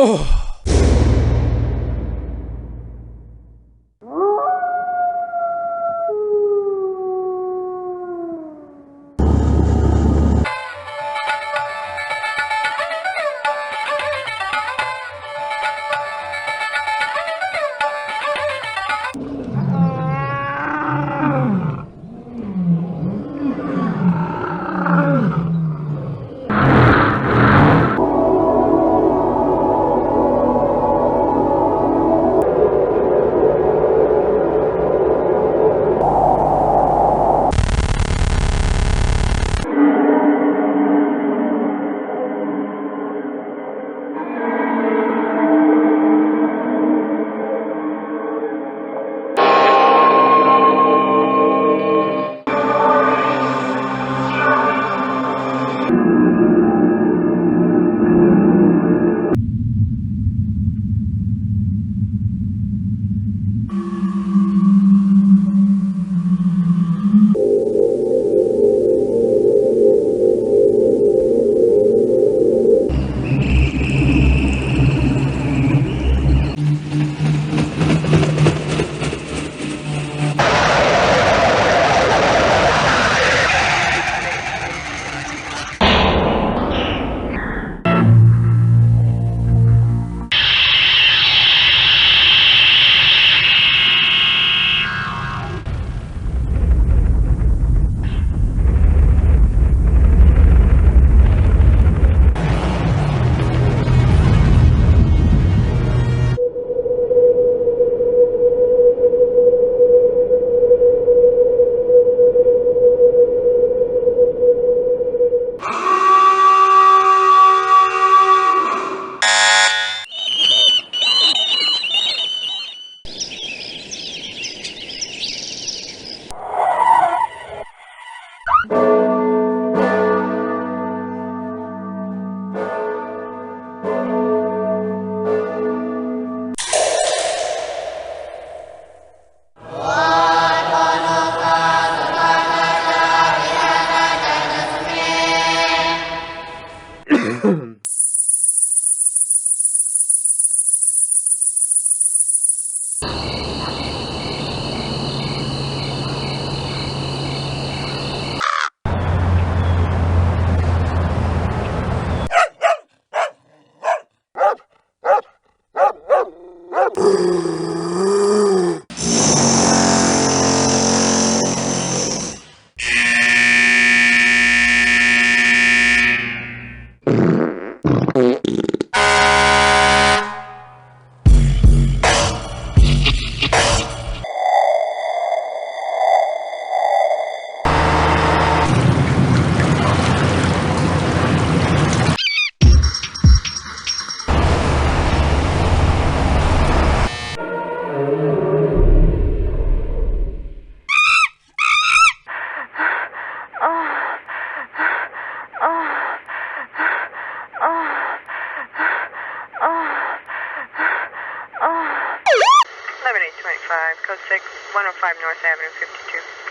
Code 6, 105 North Avenue, 52.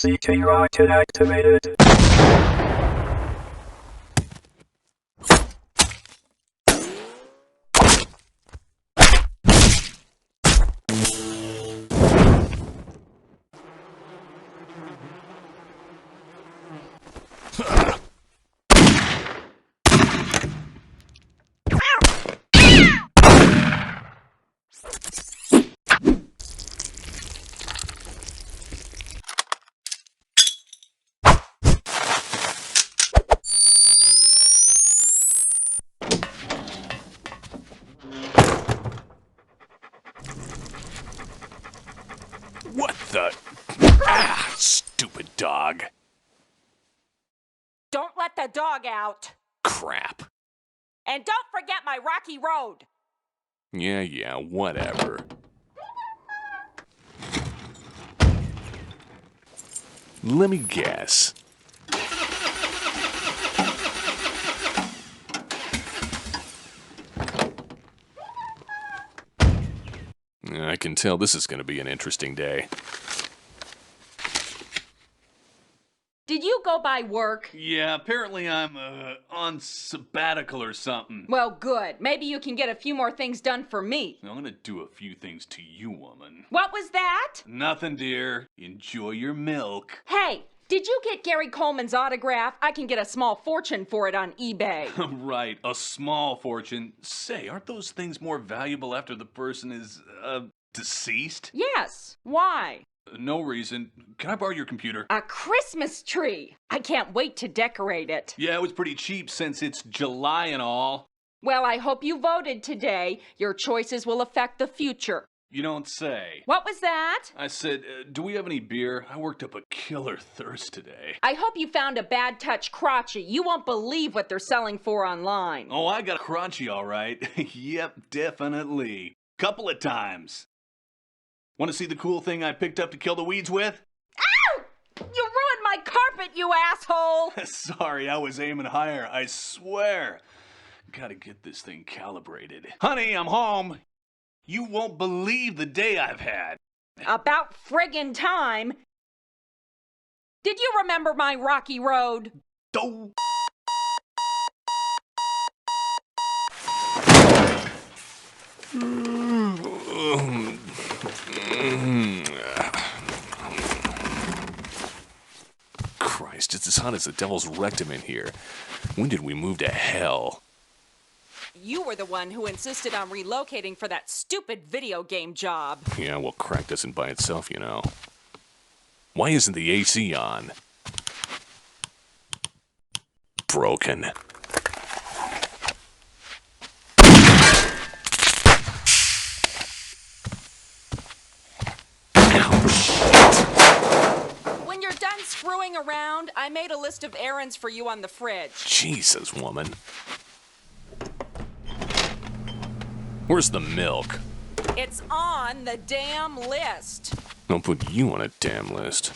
Seeking rocket activated. What the? Ah, stupid dog. Don't let the dog out. Crap. And don't forget my rocky road. Yeah, whatever. Let me guess. I can tell this is going to be an interesting day. Did you go by work? Yeah, apparently I'm on sabbatical or something. Well, good. Maybe you can get a few more things done for me. I'm gonna do a few things to you, woman. What was that? Nothing, dear. Enjoy your milk. Hey, did you get Gary Coleman's autograph? I can get a small fortune for it on eBay. Right, a small fortune. Say, aren't those things more valuable after the person is, deceased? Yes. Why? No reason. Can I borrow your computer? A Christmas tree. I can't wait to decorate it. Yeah, it was pretty cheap since it's July and all. Well, I hope you voted today. Your choices will affect the future. You don't say. What was that? I said, do we have any beer? I worked up a killer thirst today. I hope you found a bad touch crotchy. You won't believe what they're selling for online. Oh, I got a crunchy, all right. Yep, definitely. Couple of times. Want to see the cool thing I picked up to kill the weeds with? Ow! You ruined my carpet, you asshole! Sorry, I was aiming higher, I swear. Gotta get this thing calibrated. Honey, I'm home. You won't believe the day I've had. About friggin' time. Did you remember my rocky road? Oh. Christ, it's as hot as the devil's rectum in here. When did we move to hell? You were the one who insisted on relocating for that stupid video game job. Yeah, well, crack doesn't by itself, you know. Why isn't the AC on? Broken. When you're done screwing around, I made a list of errands for you on the fridge. Jesus, woman. Where's the milk? It's on the damn list. Don't put you on a damn list.